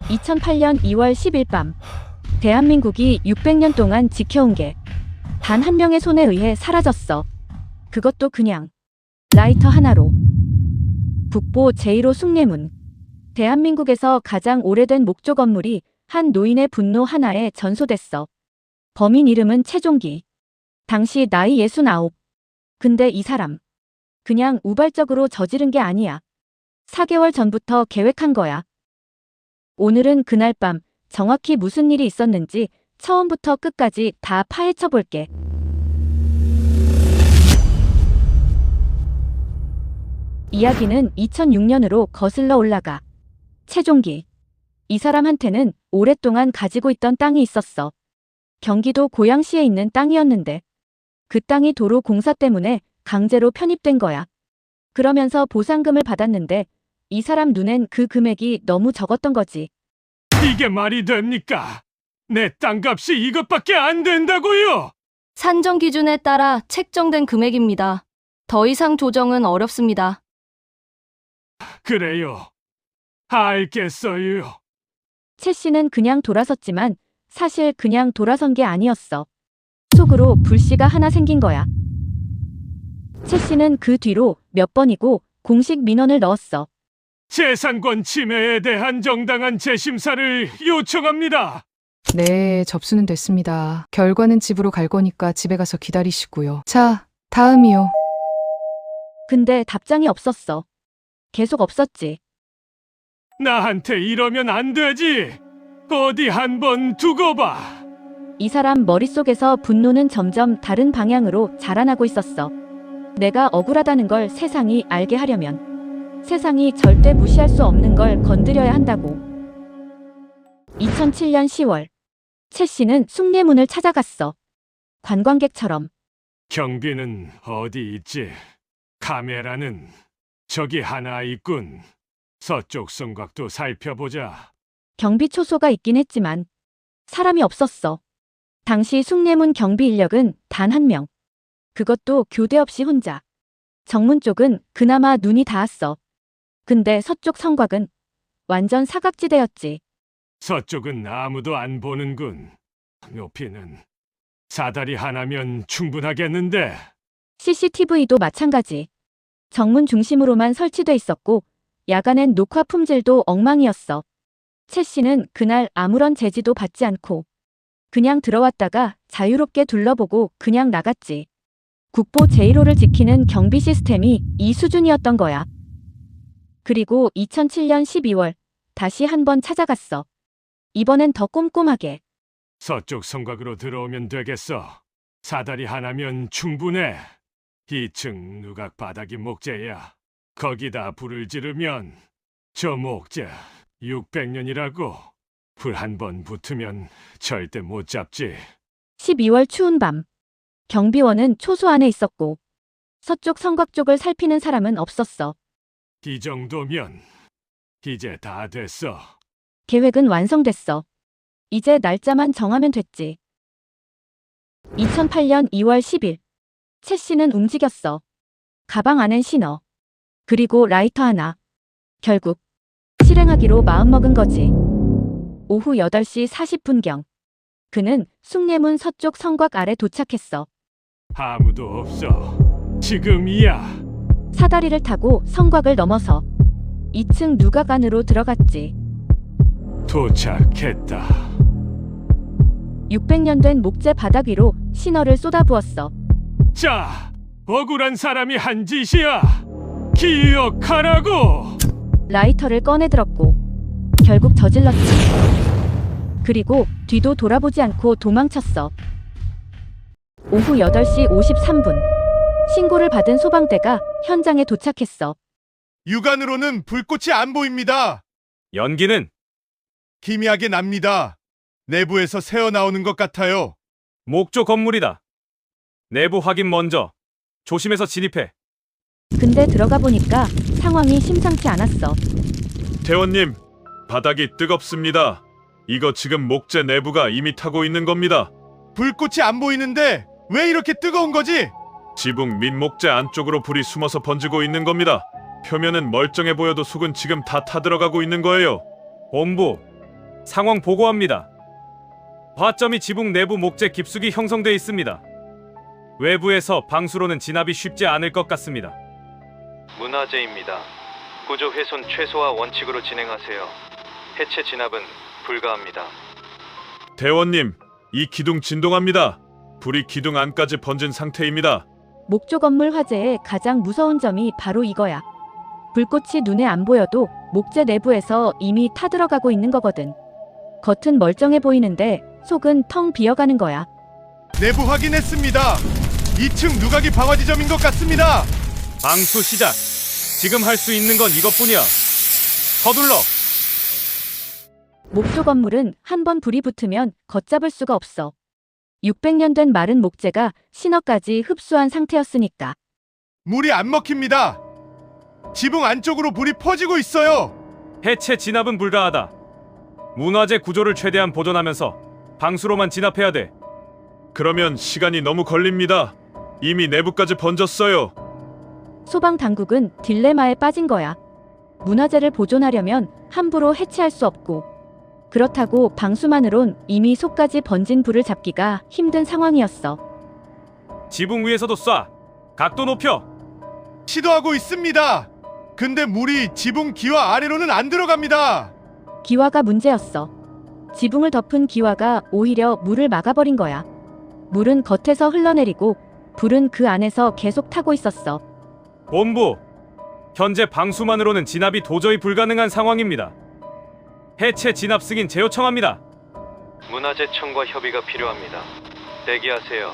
2008년 2월 10일 밤, 대한민국이 600년 동안 지켜온 게 단 한 명의 손에 의해 사라졌어. 그것도 그냥 라이터 하나로. 북보 제1호 숭례문. 대한민국에서 가장 오래된 목조 건물이 한 노인의 분노 하나에 전소됐어. 범인 이름은 최종기. 당시 나이 69. 근데 이 사람 그냥 우발적으로 저지른 게 아니야. 4개월 전부터 계획한 거야. 오늘은 그날 밤 정확히 무슨 일이 있었는지 처음부터 끝까지 다 파헤쳐 볼게. 이야기는 2006년으로 거슬러 올라가. 최종기. 이 사람한테는 오랫동안 가지고 있던 땅이 있었어. 경기도 고양시에 있는 땅이었는데 그 땅이 도로 공사 때문에 강제로 편입된 거야. 그러면서 보상금을 받았는데 이 사람 눈엔 그 금액이 너무 적었던 거지. 이게 말이 됩니까? 내 땅값이 이것밖에 안 된다고요? 산정 기준에 따라 책정된 금액입니다. 더 이상 조정은 어렵습니다. 그래요. 알겠어요. 최 씨는 그냥 돌아섰지만 사실 그냥 돌아선 게 아니었어. 속으로 불씨가 하나 생긴 거야. 최 씨는 그 뒤로 몇 번이고 공식 민원을 넣었어. 재산권 침해에 대한 정당한 재심사를 요청합니다. 네, 접수는 됐습니다. 결과는 집으로 갈 거니까 집에 가서 기다리시고요. 자, 다음이요. 근데 답장이 없었어. 계속 없었지. 나한테 이러면 안 되지. 어디 한번 두고 봐. 이 사람 머릿속에서 분노는 점점 다른 방향으로 자라나고 있었어. 내가 억울하다는 걸 세상이 알게 하려면 세상이 절대 무시할 수 없는 걸 건드려야 한다고. 2007년 10월, 최 씨는 숭례문을 찾아갔어. 관광객처럼. 경비는 어디 있지? 카메라는 저기 하나 있군. 서쪽 성곽도 살펴보자. 경비 초소가 있긴 했지만 사람이 없었어. 당시 숭례문 경비 인력은 단 한 명. 그것도 교대 없이 혼자. 정문 쪽은 그나마 눈이 닿았어. 근데 서쪽 성곽은 완전 사각지대였지. 서쪽은 아무도 안 보는군. 높이는 사다리 하나면 충분하겠는데. CCTV도 마찬가지. 정문 중심으로만 설치돼 있었고 야간엔 녹화 품질도 엉망이었어. 최 씨는 그날 아무런 제지도 받지 않고 그냥 들어왔다가 자유롭게 둘러보고 그냥 나갔지. 국보 제1호를 지키는 경비 시스템이 이 수준이었던 거야. 그리고 2007년 12월 다시 한번 찾아갔어. 이번엔 더 꼼꼼하게. 서쪽 성곽으로 들어오면 되겠어. 사다리 하나면 충분해. 2층 누각 바닥이 목재야. 거기다 불을 지르면 저 목재 600년이라고. 불 한 번 붙으면 절대 못 잡지. 12월 추운 밤. 경비원은 초소 안에 있었고 서쪽 성곽 쪽을 살피는 사람은 없었어. 이 정도면 이제 다 됐어. 계획은 완성됐어. 이제 날짜만 정하면 됐지. 2008년 2월 10일. 최 씨는 움직였어. 가방 안엔 신어. 그리고 라이터 하나. 결국 실행하기로 마음먹은 거지. 오후 8시 40분경. 그는 숭례문 서쪽 성곽 아래 도착했어. 아무도 없어. 지금이야. 사다리를 타고 성곽을 넘어서 2층 누각 안으로 들어갔지. 도착했다. 600년 된 목재 바닥 위로 신어를 쏟아부었어. 자, 억울한 사람이 한 짓이야. 기억하라고. 라이터를 꺼내들었고 결국 저질렀지. 그리고 뒤도 돌아보지 않고 도망쳤어. 오후 8시 53분. 신고를 받은 소방대가 현장에 도착했어. 육안으로는 불꽃이 안 보입니다. 연기는 기미하게 납니다. 내부에서 새어나오는 것 같아요. 목조 건물이다. 내부 확인 먼저. 조심해서 진입해. 근데 들어가 보니까 상황이 심상치 않았어. 대원님, 바닥이 뜨겁습니다. 이거 지금 목재 내부가 이미 타고 있는 겁니다. 불꽃이 안 보이는데 왜 이렇게 뜨거운 거지? 지붕 및 목재 안쪽으로 불이 숨어서 번지고 있는 겁니다. 표면은 멀쩡해 보여도 속은 지금 다 타들어가고 있는 거예요. 본부, 상황 보고합니다. 화점이 지붕 내부 목재 깊숙이 형성돼 있습니다. 외부에서 방수로는 진압이 쉽지 않을 것 같습니다. 문화재입니다. 구조 훼손 최소화 원칙으로 진행하세요. 해체 진압은 불가합니다. 대원님, 이 기둥 진동합니다. 불이 기둥 안까지 번진 상태입니다. 목조 건물 화재의 가장 무서운 점이 바로 이거야. 불꽃이 눈에 안 보여도 목재 내부에서 이미 타들어가고 있는 거거든. 겉은 멀쩡해 보이는데 속은 텅 비어가는 거야. 내부 확인했습니다. 2층 누각이 방화 지점인 것 같습니다. 방수 시작. 지금 할 수 있는 건 이것뿐이야. 서둘러. 목조 건물은 한 번 불이 붙으면 걷잡을 수가 없어. 600년 된 마른 목재가 신어까지 흡수한 상태였으니까. 물이 안 먹힙니다. 지붕 안쪽으로 불이 퍼지고 있어요. 해체 진압은 불가하다. 문화재 구조를 최대한 보존하면서 방수로만 진압해야 돼. 그러면 시간이 너무 걸립니다. 이미 내부까지 번졌어요. 소방 당국은 딜레마에 빠진 거야. 문화재를 보존하려면 함부로 해체할 수 없고, 그렇다고 방수만으론 이미 속까지 번진 불을 잡기가 힘든 상황이었어. 지붕 위에서도 쏴. 각도 높여. 시도하고 있습니다. 근데 물이 지붕 기와 아래로는 안 들어갑니다. 기와가 문제였어. 지붕을 덮은 기와가 오히려 물을 막아버린 거야. 물은 겉에서 흘러내리고 불은 그 안에서 계속 타고 있었어. 본부. 현재 방수만으로는 진압이 도저히 불가능한 상황입니다. 해체 진압 승인 재요청합니다. 문화재 청과 협의가 필요합니다. 대기하세요.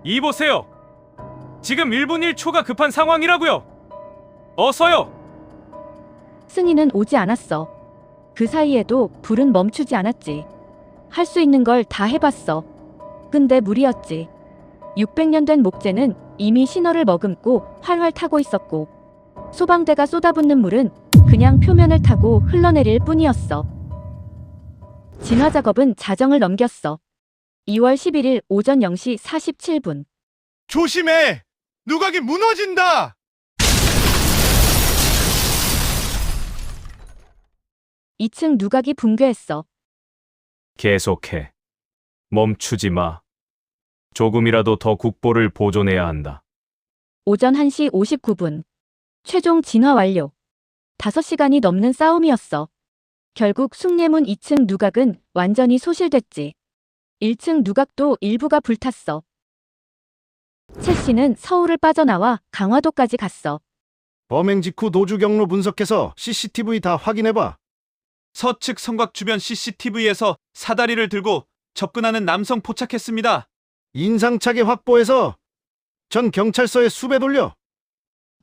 이 보세요. 지금 1분 1초가 급한 상황이라고요. 어서요. 승인은 오지 않았어. 그 사이에도 불은 멈추지 않았지. 할 수 있는 걸 다 해봤어. 근데 무리였지. 600년 된 목재는 이미 신호를 머금고 활활 타고 있었고, 소방대가 쏟아붓는 물은 그냥 표면을 타고 흘러내릴 뿐이었어. 진화 작업은 자정을 넘겼어. 2월 11일 오전 0시 47분. 조심해! 누각이 무너진다! 이 2층 누각이 붕괴했어. 계속해. 멈추지 마. 조금이라도 더 국보를 보존해야 한다. 오전 1시 59분. 최종 진화 완료. 5시간이 넘는 싸움이었어. 결국 숭례문 2층 누각은 완전히 소실됐지. 1층 누각도 일부가 불탔어. 최 씨는 서울을 빠져나와 강화도까지 갔어. 범행 직후 노주 경로 분석해서 CCTV 다 확인해봐. 서측 성곽 주변 CCTV에서 사다리를 들고 접근하는 남성 포착했습니다. 인상착의 확보해서 전 경찰서에 수배 돌려.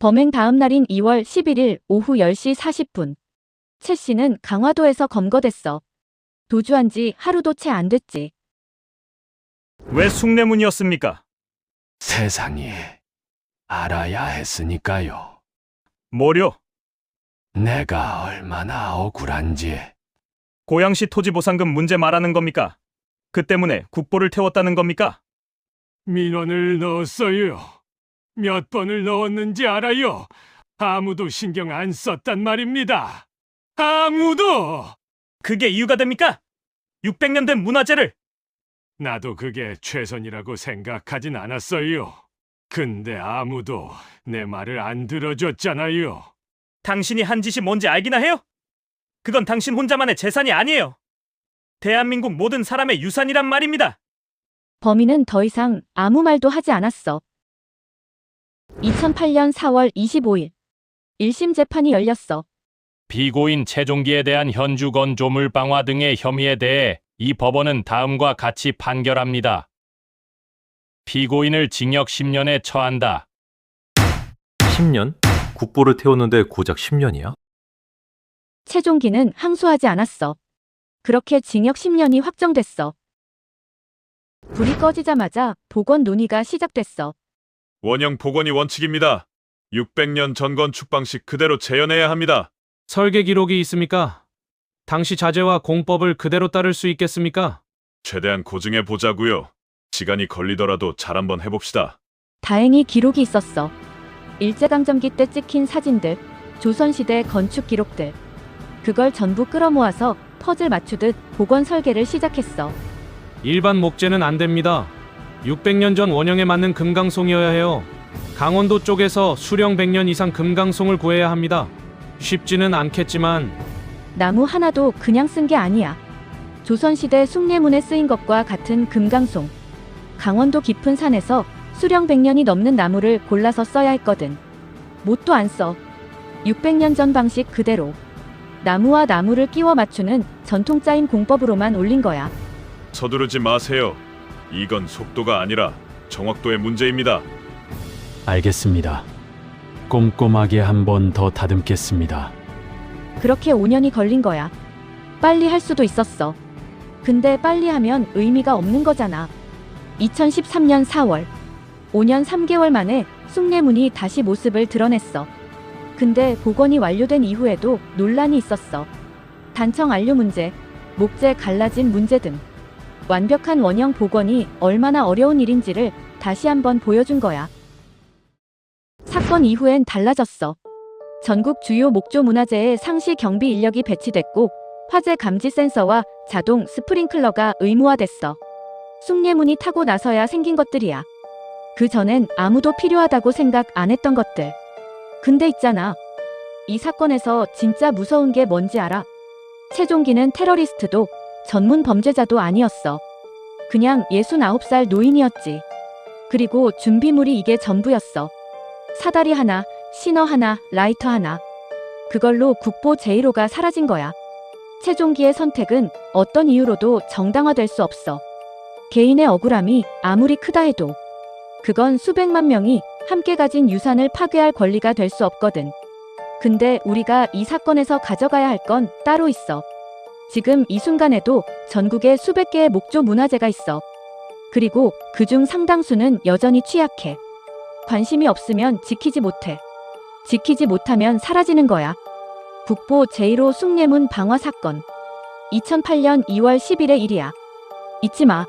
범행 다음 날인 2월 11일 오후 10시 40분. 최 씨는 강화도에서 검거됐어. 도주한 지 하루도 채 안 됐지. 왜 숭례문이었습니까? 세상이 알아야 했으니까요. 뭐려? 내가 얼마나 억울한지. 고양시 토지보상금 문제 말하는 겁니까? 그 때문에 국보를 태웠다는 겁니까? 민원을 넣었어요. 몇 번을 넣었는지 알아요. 아무도 신경 안 썼단 말입니다. 아무도! 그게 이유가 됩니까? 600년 된 문화재를! 나도 그게 최선이라고 생각하진 않았어요. 근데 아무도 내 말을 안 들어줬잖아요. 당신이 한 짓이 뭔지 알기나 해요? 그건 당신 혼자만의 재산이 아니에요. 대한민국 모든 사람의 유산이란 말입니다. 범인은 더 이상 아무 말도 하지 않았어. 2008년 4월 25일. 1심 재판이 열렸어. 피고인 최종기에 대한 현주 건조물 방화 등의 혐의에 대해 이 법원은 다음과 같이 판결합니다. 피고인을 징역 10년에 처한다. 10년? 국보를 태웠는데 고작 10년이야? 최종기는 항소하지 않았어. 그렇게 징역 10년이 확정됐어. 불이 꺼지자마자 복원 논의가 시작됐어. 원형 복원이 원칙입니다. 600년 전 건축 방식 그대로 재현해야 합니다. 설계 기록이 있습니까? 당시 자재와 공법을 그대로 따를 수 있겠습니까? 최대한 고증해 보자고요. 시간이 걸리더라도 잘 한번 해봅시다. 다행히 기록이 있었어. 일제강점기 때 찍힌 사진들, 조선시대 건축 기록들. 그걸 전부 끌어모아서 퍼즐 맞추듯 복원 설계를 시작했어. 일반 목재는 안 됩니다. 600년 전 원형에 맞는 금강송이어야 해요. 강원도 쪽에서 수령 100년 이상 금강송을 구해야 합니다. 쉽지는 않겠지만 나무 하나도 그냥 쓴 게 아니야. 조선시대 숭례문에 쓰인 것과 같은 금강송. 강원도 깊은 산에서 수령 100년이 넘는 나무를 골라서 써야 했거든. 못도 안 써. 600년 전 방식 그대로. 나무와 나무를 끼워 맞추는 전통짜임 공법으로만 올린 거야. 서두르지 마세요. 이건 속도가 아니라 정확도의 문제입니다. 알겠습니다. 꼼꼼하게 한 번 더 다듬겠습니다. 그렇게 5년이 걸린 거야. 빨리 할 수도 있었어. 근데 빨리 하면 의미가 없는 거잖아. 2013년 4월. 5년 3개월 만에 숭례문이 다시 모습을 드러냈어. 근데 복원이 완료된 이후에도 논란이 있었어. 단청 안료 문제, 목재 갈라진 문제 등. 완벽한 원형 복원이 얼마나 어려운 일인지를 다시 한번 보여준 거야. 사건 이후엔 달라졌어. 전국 주요 목조 문화재에 상시 경비 인력이 배치됐고 화재 감지 센서와 자동 스프링클러가 의무화됐어. 숭례문이 타고 나서야 생긴 것들이야. 그 전엔 아무도 필요하다고 생각 안 했던 것들. 근데 있잖아. 이 사건에서 진짜 무서운 게 뭔지 알아? 최종기는 테러리스트도 전문 범죄자도 아니었어. 그냥 69살 노인이었지. 그리고 준비물이 이게 전부였어. 사다리 하나, 시너 하나, 라이터 하나. 그걸로 국보 제1호가 사라진 거야. 최종기의 선택은 어떤 이유로도 정당화될 수 없어. 개인의 억울함이 아무리 크다 해도 그건 수백만 명이 함께 가진 유산을 파괴할 권리가 될 수 없거든. 근데 우리가 이 사건에서 가져가야 할 건 따로 있어. 지금 이 순간에도 전국에 수백 개의 목조 문화재가 있어. 그리고 그중 상당수는 여전히 취약해. 관심이 없으면 지키지 못해. 지키지 못하면 사라지는 거야. 국보 제1호 숭례문 방화 사건. 2008년 2월 10일의 일이야. 잊지 마.